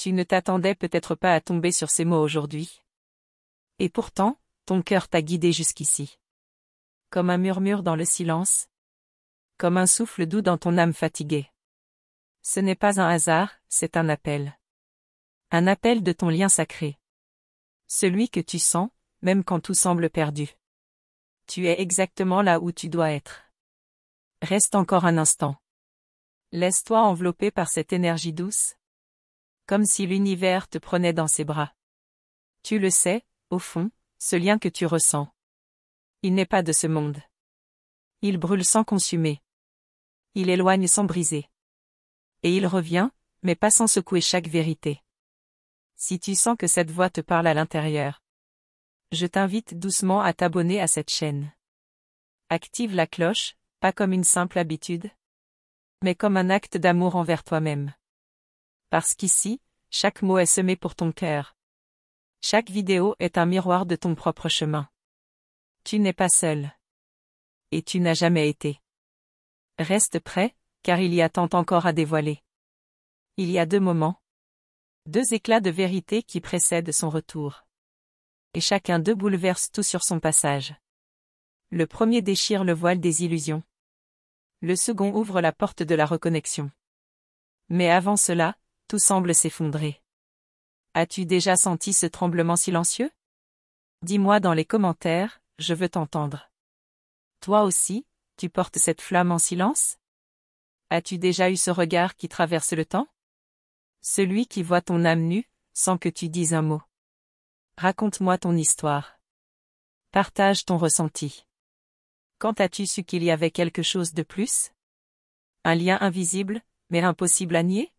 Tu ne t'attendais peut-être pas à tomber sur ces mots aujourd'hui. Et pourtant, ton cœur t'a guidé jusqu'ici. Comme un murmure dans le silence. Comme un souffle doux dans ton âme fatiguée. Ce n'est pas un hasard, c'est un appel. Un appel de ton lien sacré. Celui que tu sens, même quand tout semble perdu. Tu es exactement là où tu dois être. Reste encore un instant. Laisse-toi envelopper par cette énergie douce. Comme si l'univers te prenait dans ses bras. Tu le sais, au fond, ce lien que tu ressens. Il n'est pas de ce monde. Il brûle sans consumer. Il éloigne sans briser. Et il revient, mais pas sans secouer chaque vérité. Si tu sens que cette voix te parle à l'intérieur, je t'invite doucement à t'abonner à cette chaîne. Active la cloche, pas comme une simple habitude, mais comme un acte d'amour envers toi-même. Parce qu'ici, chaque mot est semé pour ton cœur. Chaque vidéo est un miroir de ton propre chemin. Tu n'es pas seul. Et tu n'as jamais été. Reste prêt, car il y a tant encore à dévoiler. Il y a 2 moments. 2 éclats de vérité qui précèdent son retour. Et chacun d'eux bouleverse tout sur son passage. Le premier déchire le voile des illusions. Le second ouvre la porte de la reconnexion. Mais avant cela, tout semble s'effondrer. As-tu déjà senti ce tremblement silencieux? Dis-moi dans les commentaires, je veux t'entendre. Toi aussi, tu portes cette flamme en silence? As-tu déjà eu ce regard qui traverse le temps? Celui qui voit ton âme nue, sans que tu dises un mot. Raconte-moi ton histoire. Partage ton ressenti. Quand as-tu su qu'il y avait quelque chose de plus? Un lien invisible, mais impossible à nier?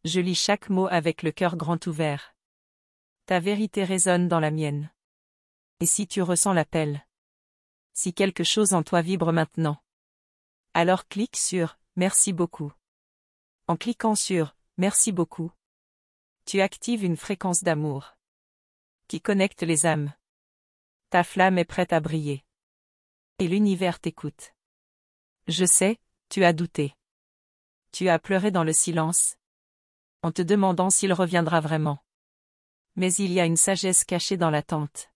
Je lis chaque mot avec le cœur grand ouvert. Ta vérité résonne dans la mienne. Et si tu ressens l'appel? Si quelque chose en toi vibre maintenant? Alors clique sur « Merci beaucoup ». En cliquant sur « Merci beaucoup », tu actives une fréquence d'amour qui connecte les âmes. Ta flamme est prête à briller. Et l'univers t'écoute. Je sais, tu as douté. Tu as pleuré dans le silence, en te demandant s'il reviendra vraiment. Mais il y a une sagesse cachée dans l'attente.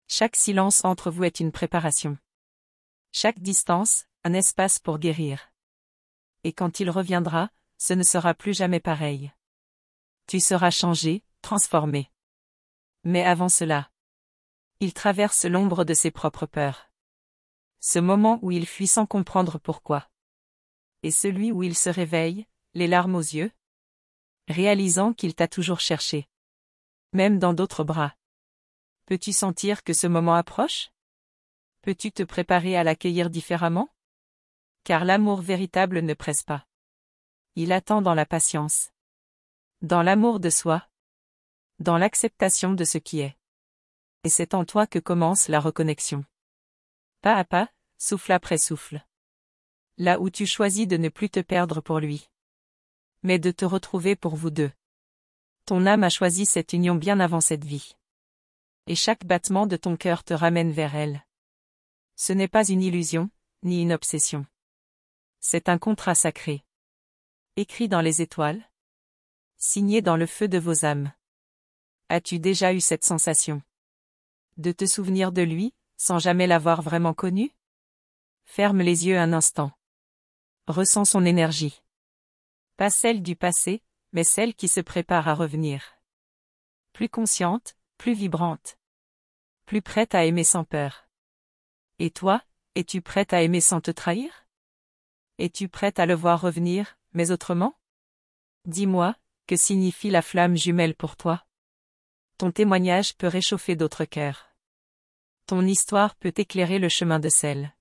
Chaque silence entre vous est une préparation. Chaque distance, un espace pour guérir. Et quand il reviendra, ce ne sera plus jamais pareil. Tu seras changé, transformé. Mais avant cela, il traverse l'ombre de ses propres peurs. Ce moment où il fuit sans comprendre pourquoi. Et celui où il se réveille, les larmes aux yeux, réalisant qu'il t'a toujours cherché. Même dans d'autres bras. Peux-tu sentir que ce moment approche? Peux-tu te préparer à l'accueillir différemment? Car l'amour véritable ne presse pas. Il attend dans la patience. Dans l'amour de soi. Dans l'acceptation de ce qui est. Et c'est en toi que commence la reconnexion. Pas à pas, souffle après souffle. Là où tu choisis de ne plus te perdre pour lui. Mais de te retrouver pour vous deux. Ton âme a choisi cette union bien avant cette vie. Et chaque battement de ton cœur te ramène vers elle. Ce n'est pas une illusion, ni une obsession. C'est un contrat sacré. Écrit dans les étoiles. Signé dans le feu de vos âmes. As-tu déjà eu cette sensation? De te souvenir de lui, sans jamais l'avoir vraiment connu? Ferme les yeux un instant. Ressens son énergie. Pas celle du passé, mais celle qui se prépare à revenir. Plus consciente, plus vibrante. Plus prête à aimer sans peur. Et toi, es-tu prête à aimer sans te trahir? Es-tu prête à le voir revenir, mais autrement? Dis-moi, que signifie la flamme jumelle pour toi? Ton témoignage peut réchauffer d'autres cœurs. Ton histoire peut éclairer le chemin de celles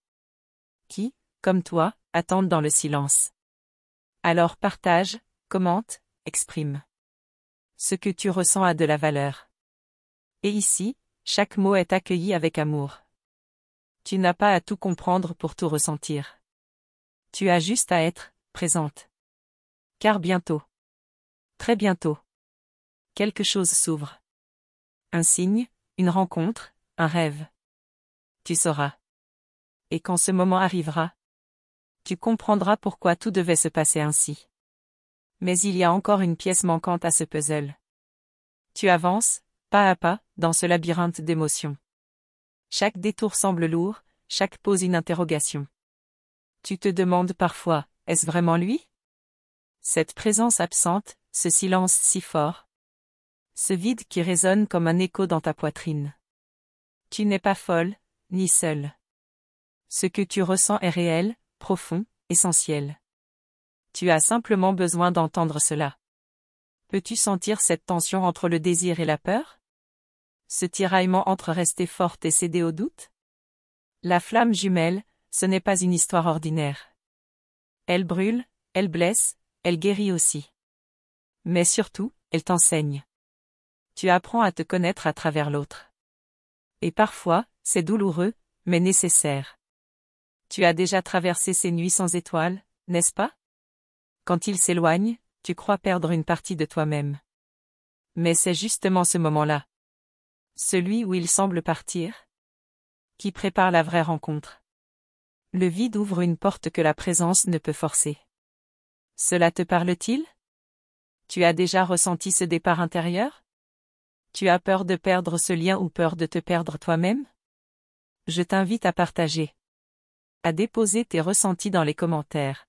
qui, comme toi, attendent dans le silence. Alors partage, commente, exprime. Ce que tu ressens a de la valeur. Et ici, chaque mot est accueilli avec amour. Tu n'as pas à tout comprendre pour tout ressentir. Tu as juste à être présente. Car bientôt, très bientôt, quelque chose s'ouvre. Un signe, une rencontre, un rêve. Tu sauras. Et quand ce moment arrivera, tu comprendras pourquoi tout devait se passer ainsi. Mais il y a encore une pièce manquante à ce puzzle. Tu avances, pas à pas, dans ce labyrinthe d'émotions. Chaque détour semble lourd, chaque pose une interrogation. Tu te demandes parfois, est-ce vraiment lui? Cette présence absente, ce silence si fort. Ce vide qui résonne comme un écho dans ta poitrine. Tu n'es pas folle, ni seule. Ce que tu ressens est réel, profond, essentiel. Tu as simplement besoin d'entendre cela. Peux-tu sentir cette tension entre le désir et la peur? Ce tiraillement entre rester forte et céder au doute? La flamme jumelle, ce n'est pas une histoire ordinaire. Elle brûle, elle blesse, elle guérit aussi. Mais surtout, elle t'enseigne. Tu apprends à te connaître à travers l'autre. Et parfois, c'est douloureux, mais nécessaire. Tu as déjà traversé ces nuits sans étoiles, n'est-ce pas? Quand il s'éloigne, tu crois perdre une partie de toi-même. Mais c'est justement ce moment-là. Celui où il semble partir, qui prépare la vraie rencontre. Le vide ouvre une porte que la présence ne peut forcer. Cela te parle-t-il? Tu as déjà ressenti ce départ intérieur? Tu as peur de perdre ce lien ou peur de te perdre toi-même? Je t'invite à partager. À déposer tes ressentis dans les commentaires.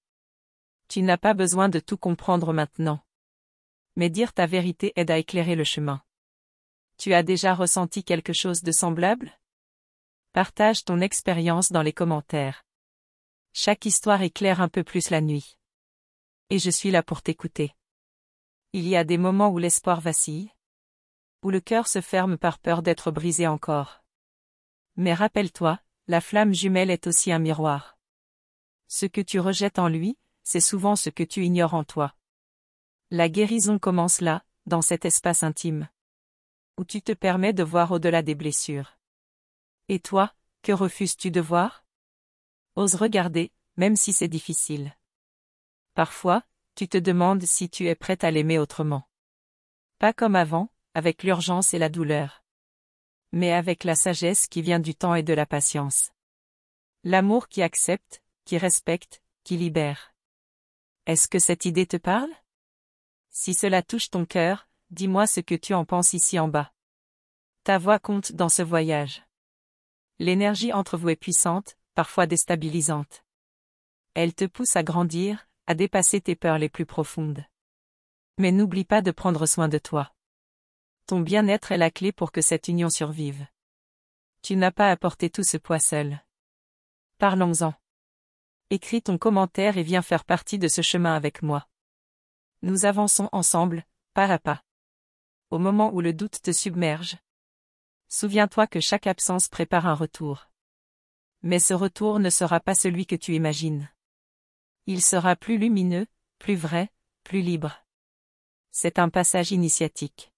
Tu n'as pas besoin de tout comprendre maintenant. Mais dire ta vérité aide à éclairer le chemin. Tu as déjà ressenti quelque chose de semblable? Partage ton expérience dans les commentaires. Chaque histoire éclaire un peu plus la nuit. Et je suis là pour t'écouter. Il y a des moments où l'espoir vacille, où le cœur se ferme par peur d'être brisé encore. Mais rappelle-toi, la flamme jumelle est aussi un miroir. Ce que tu rejettes en lui, c'est souvent ce que tu ignores en toi. La guérison commence là, dans cet espace intime, où tu te permets de voir au-delà des blessures. Et toi, que refuses-tu de voir? Ose regarder, même si c'est difficile. Parfois, tu te demandes si tu es prête à l'aimer autrement. Pas comme avant, avec l'urgence et la douleur. Mais avec la sagesse qui vient du temps et de la patience. L'amour qui accepte, qui respecte, qui libère. Est-ce que cette idée te parle? Si cela touche ton cœur, dis-moi ce que tu en penses ici en bas. Ta voix compte dans ce voyage. L'énergie entre vous est puissante, parfois déstabilisante. Elle te pousse à grandir, à dépasser tes peurs les plus profondes. Mais n'oublie pas de prendre soin de toi. Ton bien-être est la clé pour que cette union survive. Tu n'as pas à porter tout ce poids seul. Parlons-en. Écris ton commentaire et viens faire partie de ce chemin avec moi. Nous avançons ensemble, pas à pas. Au moment où le doute te submerge, souviens-toi que chaque absence prépare un retour. Mais ce retour ne sera pas celui que tu imagines. Il sera plus lumineux, plus vrai, plus libre. C'est un passage initiatique.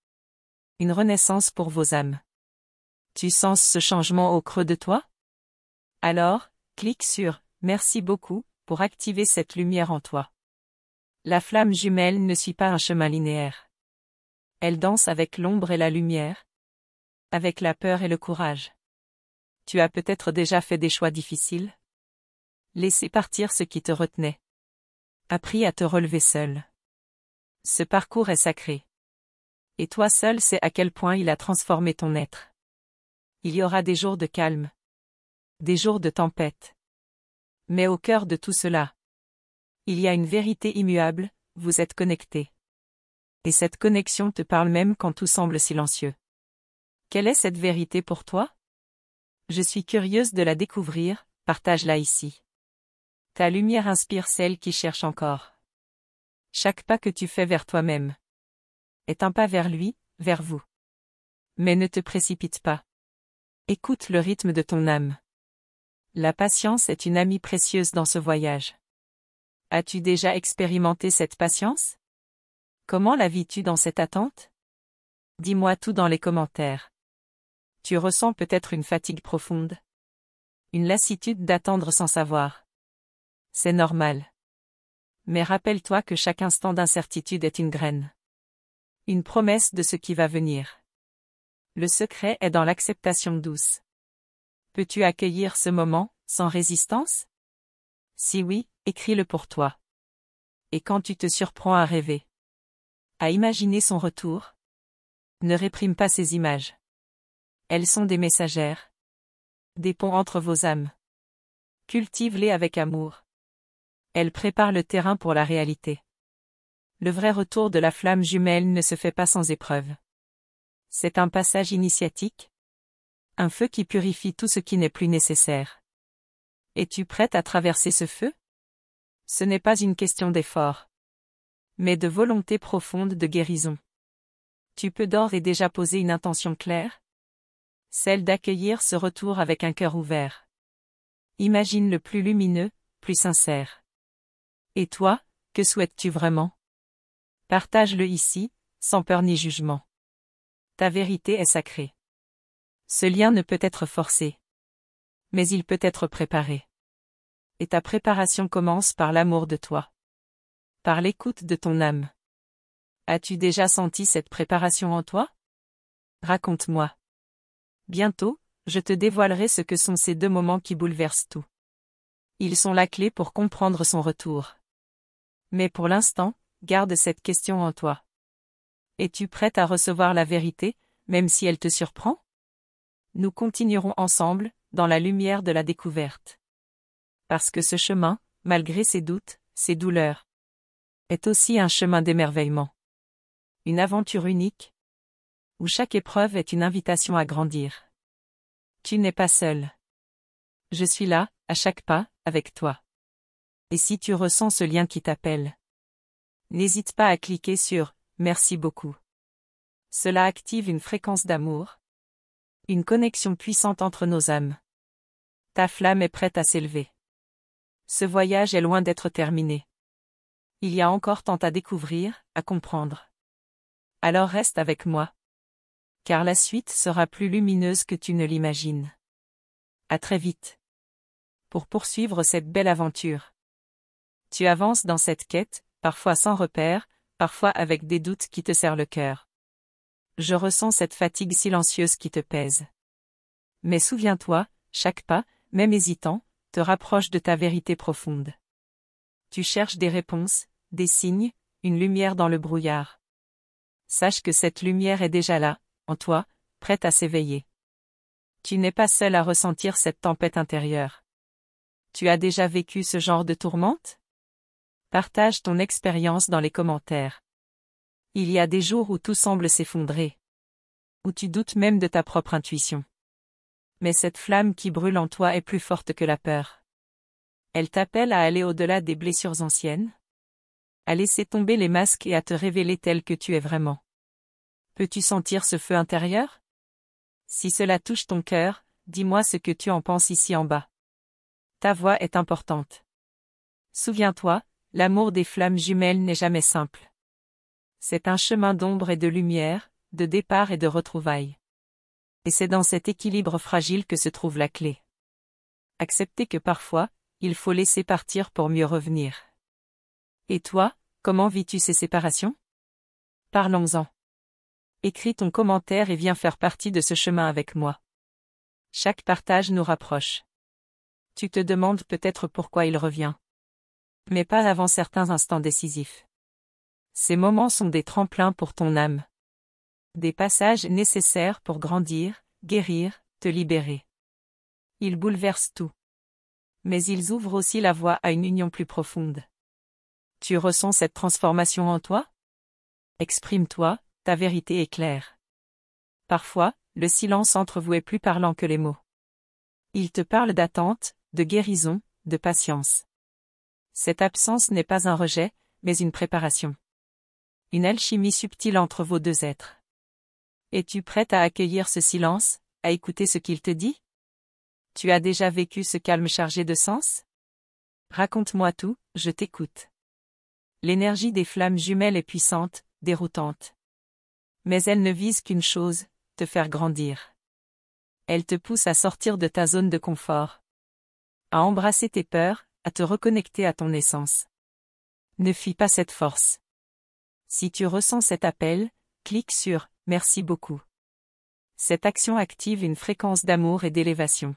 Une renaissance pour vos âmes. Tu sens ce changement au creux de toi? Alors, clique sur « Merci beaucoup » pour activer cette lumière en toi. La flamme jumelle ne suit pas un chemin linéaire. Elle danse avec l'ombre et la lumière, avec la peur et le courage. Tu as peut-être déjà fait des choix difficiles? Laissez partir ce qui te retenait. Appris à te relever seul. Ce parcours est sacré. Et toi seul sais à quel point il a transformé ton être. Il y aura des jours de calme. Des jours de tempête. Mais au cœur de tout cela, il y a une vérité immuable, vous êtes connectés. Et cette connexion te parle même quand tout semble silencieux. Quelle est cette vérité pour toi? Je suis curieuse de la découvrir, partage-la ici. Ta lumière inspire celle qui cherche encore. Chaque pas que tu fais vers toi-même est un pas vers lui, vers vous. Mais ne te précipite pas. Écoute le rythme de ton âme. La patience est une amie précieuse dans ce voyage. As-tu déjà expérimenté cette patience? Comment la vis-tu dans cette attente? Dis-moi tout dans les commentaires. Tu ressens peut-être une fatigue profonde? Une lassitude d'attendre sans savoir. C'est normal. Mais rappelle-toi que chaque instant d'incertitude est une graine. Une promesse de ce qui va venir. Le secret est dans l'acceptation douce. Peux-tu accueillir ce moment, sans résistance? Si oui, écris-le pour toi. Et quand tu te surprends à rêver, à imaginer son retour, ne réprime pas ces images. Elles sont des messagères, des ponts entre vos âmes. Cultive-les avec amour. Elles préparent le terrain pour la réalité. Le vrai retour de la flamme jumelle ne se fait pas sans épreuve. C'est un passage initiatique, un feu qui purifie tout ce qui n'est plus nécessaire. Es-tu prête à traverser ce feu? Ce n'est pas une question d'effort, mais de volonté profonde de guérison. Tu peux d'ores et déjà poser une intention claire, celle d'accueillir ce retour avec un cœur ouvert. Imagine le plus lumineux, plus sincère. Et toi, que souhaites-tu vraiment? Partage-le ici, sans peur ni jugement. Ta vérité est sacrée. Ce lien ne peut être forcé, mais il peut être préparé. Et ta préparation commence par l'amour de toi, par l'écoute de ton âme. As-tu déjà senti cette préparation en toi? Raconte-moi. Bientôt, je te dévoilerai ce que sont ces 2 moments qui bouleversent tout. Ils sont la clé pour comprendre son retour. Mais pour l'instant, garde cette question en toi. Es-tu prête à recevoir la vérité, même si elle te surprend? Nous continuerons ensemble, dans la lumière de la découverte. Parce que ce chemin, malgré ses doutes, ses douleurs, est aussi un chemin d'émerveillement. Une aventure unique, où chaque épreuve est une invitation à grandir. Tu n'es pas seul. Je suis là, à chaque pas, avec toi. Et si tu ressens ce lien qui t'appelle, n'hésite pas à cliquer sur « Merci beaucoup ». Cela active une fréquence d'amour, une connexion puissante entre nos âmes. Ta flamme est prête à s'élever. Ce voyage est loin d'être terminé. Il y a encore tant à découvrir, à comprendre. Alors reste avec moi. Car la suite sera plus lumineuse que tu ne l'imagines. À très vite. Pour poursuivre cette belle aventure. Tu avances dans cette quête, parfois sans repère, parfois avec des doutes qui te serrent le cœur. Je ressens cette fatigue silencieuse qui te pèse. Mais souviens-toi, chaque pas, même hésitant, te rapproche de ta vérité profonde. Tu cherches des réponses, des signes, une lumière dans le brouillard. Sache que cette lumière est déjà là, en toi, prête à s'éveiller. Tu n'es pas seul à ressentir cette tempête intérieure. Tu as déjà vécu ce genre de tourmente? Partage ton expérience dans les commentaires. Il y a des jours où tout semble s'effondrer. Où tu doutes même de ta propre intuition. Mais cette flamme qui brûle en toi est plus forte que la peur. Elle t'appelle à aller au-delà des blessures anciennes, à laisser tomber les masques et à te révéler tel que tu es vraiment. Peux-tu sentir ce feu intérieur? Si cela touche ton cœur, dis-moi ce que tu en penses ici en bas. Ta voix est importante. Souviens-toi, l'amour des flammes jumelles n'est jamais simple. C'est un chemin d'ombre et de lumière, de départ et de retrouvailles. Et c'est dans cet équilibre fragile que se trouve la clé. Accepter que parfois, il faut laisser partir pour mieux revenir. Et toi, comment vis-tu ces séparations? Parlons-en. Écris ton commentaire et viens faire partie de ce chemin avec moi. Chaque partage nous rapproche. Tu te demandes peut-être pourquoi il revient. Mais pas avant certains instants décisifs. Ces moments sont des tremplins pour ton âme. Des passages nécessaires pour grandir, guérir, te libérer. Ils bouleversent tout. Mais ils ouvrent aussi la voie à une union plus profonde. Tu ressens cette transformation en toi? Exprime-toi, ta vérité est claire. Parfois, le silence entre vous est plus parlant que les mots. Il te parle d'attente, de guérison, de patience. Cette absence n'est pas un rejet, mais une préparation. Une alchimie subtile entre vos 2 êtres. Es-tu prête à accueillir ce silence, à écouter ce qu'il te dit? Tu as déjà vécu ce calme chargé de sens? Raconte-moi tout, je t'écoute. L'énergie des flammes jumelles est puissante, déroutante. Mais elle ne vise qu'une chose, te faire grandir. Elle te pousse à sortir de ta zone de confort. À embrasser tes peurs, à te reconnecter à ton essence. Ne fuis pas cette force. Si tu ressens cet appel, clique sur « Merci beaucoup ». Cette action active une fréquence d'amour et d'élévation.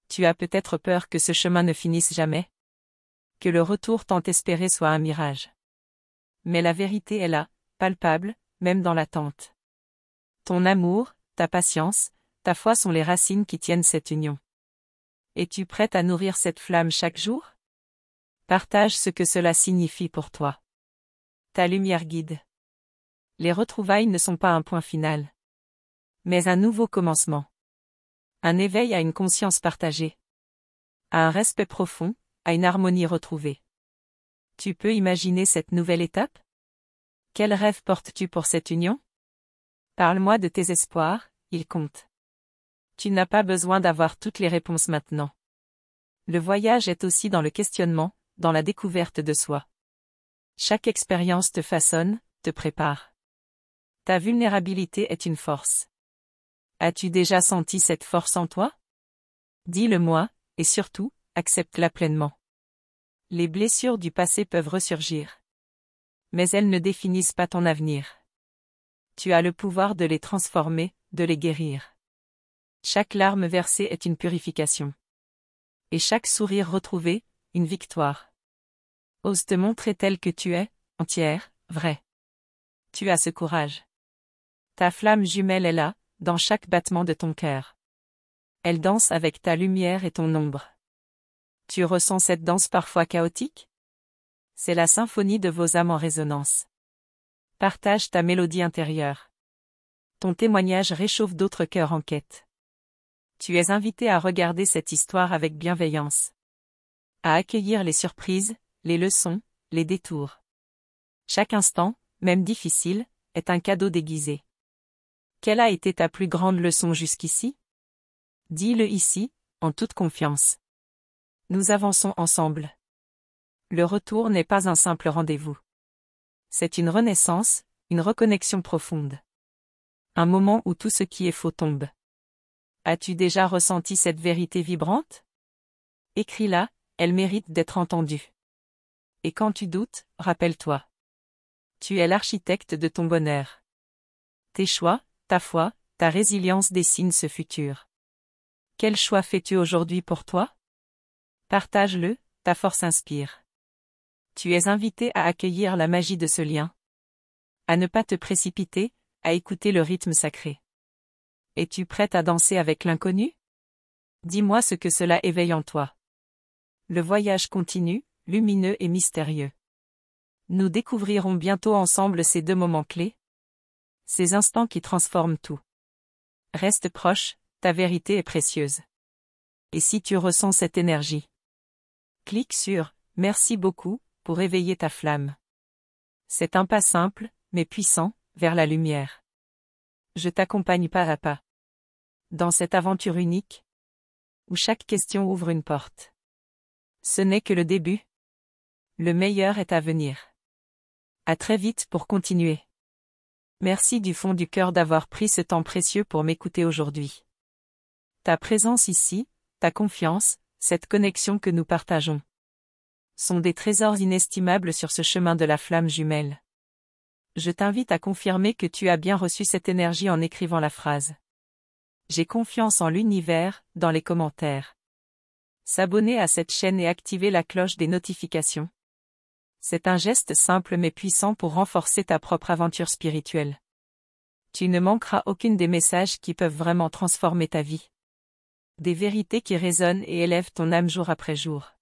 Tu as peut-être peur que ce chemin ne finisse jamais. que le retour tant espéré soit un mirage. Mais la vérité est là, palpable, même dans l'attente. Ton amour, ta patience, ta foi sont les racines qui tiennent cette union. Es-tu prête à nourrir cette flamme chaque jour? Partage ce que cela signifie pour toi. Ta lumière guide. Les retrouvailles ne sont pas un point final, mais un nouveau commencement. Un éveil à une conscience partagée. À un respect profond, à une harmonie retrouvée. Tu peux imaginer cette nouvelle étape? Quel rêve portes-tu pour cette union? Parle-moi de tes espoirs, ils comptent. Tu n'as pas besoin d'avoir toutes les réponses maintenant. Le voyage est aussi dans le questionnement, dans la découverte de soi. Chaque expérience te façonne, te prépare. Ta vulnérabilité est une force. As-tu déjà senti cette force en toi? Dis-le-moi, et surtout, accepte-la pleinement. Les blessures du passé peuvent ressurgir. Mais elles ne définissent pas ton avenir. Tu as le pouvoir de les transformer, de les guérir. Chaque larme versée est une purification. Et chaque sourire retrouvé, une victoire. Ose te montrer telle que tu es, entière, vraie. Tu as ce courage. Ta flamme jumelle est là, dans chaque battement de ton cœur. Elle danse avec ta lumière et ton ombre. Tu ressens cette danse parfois chaotique? C'est la symphonie de vos âmes en résonance. Partage ta mélodie intérieure. Ton témoignage réchauffe d'autres cœurs en quête. Tu es invité à regarder cette histoire avec bienveillance. À accueillir les surprises, les leçons, les détours. Chaque instant, même difficile, est un cadeau déguisé. Quelle a été ta plus grande leçon jusqu'ici? Dis-le ici, en toute confiance. Nous avançons ensemble. Le retour n'est pas un simple rendez-vous. C'est une renaissance, une reconnexion profonde. Un moment où tout ce qui est faux tombe. As-tu déjà ressenti cette vérité vibrante? Écris-la, elle mérite d'être entendue. Et quand tu doutes, rappelle-toi. Tu es l'architecte de ton bonheur. Tes choix, ta foi, ta résilience dessinent ce futur. Quel choix fais-tu aujourd'hui pour toi? Partage-le, ta force inspire. Tu es invité à accueillir la magie de ce lien. À ne pas te précipiter, à écouter le rythme sacré. Es-tu prête à danser avec l'inconnu? Dis-moi ce que cela éveille en toi. Le voyage continue, lumineux et mystérieux. Nous découvrirons bientôt ensemble ces deux moments clés. Ces instants qui transforment tout. Reste proche, ta vérité est précieuse. Et si tu ressens cette énergie? Clique sur « Merci beaucoup » pour éveiller ta flamme. C'est un pas simple, mais puissant, vers la lumière. Je t'accompagne pas à pas. Dans cette aventure unique, où chaque question ouvre une porte. Ce n'est que le début. Le meilleur est à venir. À très vite pour continuer. Merci du fond du cœur d'avoir pris ce temps précieux pour m'écouter aujourd'hui. Ta présence ici, ta confiance, cette connexion que nous partageons, sont des trésors inestimables sur ce chemin de la flamme jumelle. Je t'invite à confirmer que tu as bien reçu cette énergie en écrivant la phrase. J'ai confiance en l'univers, dans les commentaires. S'abonner à cette chaîne et activer la cloche des notifications. C'est un geste simple mais puissant pour renforcer ta propre aventure spirituelle. Tu ne manqueras aucune des messages qui peuvent vraiment transformer ta vie. Des vérités qui résonnent et élèvent ton âme jour après jour.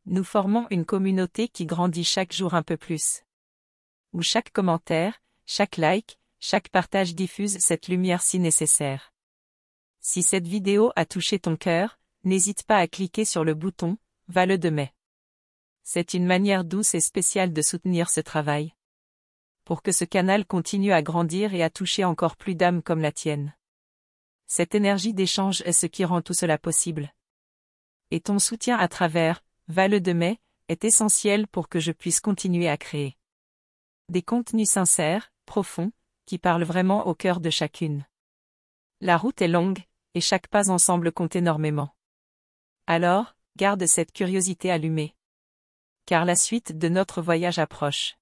Nous formons une communauté qui grandit chaque jour un peu plus. Où chaque commentaire, chaque like, chaque partage diffuse cette lumière si nécessaire. Si cette vidéo a touché ton cœur, n'hésite pas à cliquer sur le bouton « Va-le de mai ». C'est une manière douce et spéciale de soutenir ce travail. Pour que ce canal continue à grandir et à toucher encore plus d'âmes comme la tienne. Cette énergie d'échange est ce qui rend tout cela possible. Et ton soutien à travers « Va-le de mai » est essentiel pour que je puisse continuer à créer. Des contenus sincères, profonds, qui parlent vraiment au cœur de chacune. La route est longue, et chaque pas ensemble compte énormément. Alors, garde cette curiosité allumée. Car la suite de notre voyage approche.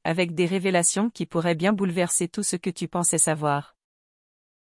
Avec des révélations qui pourraient bien bouleverser tout ce que tu pensais savoir.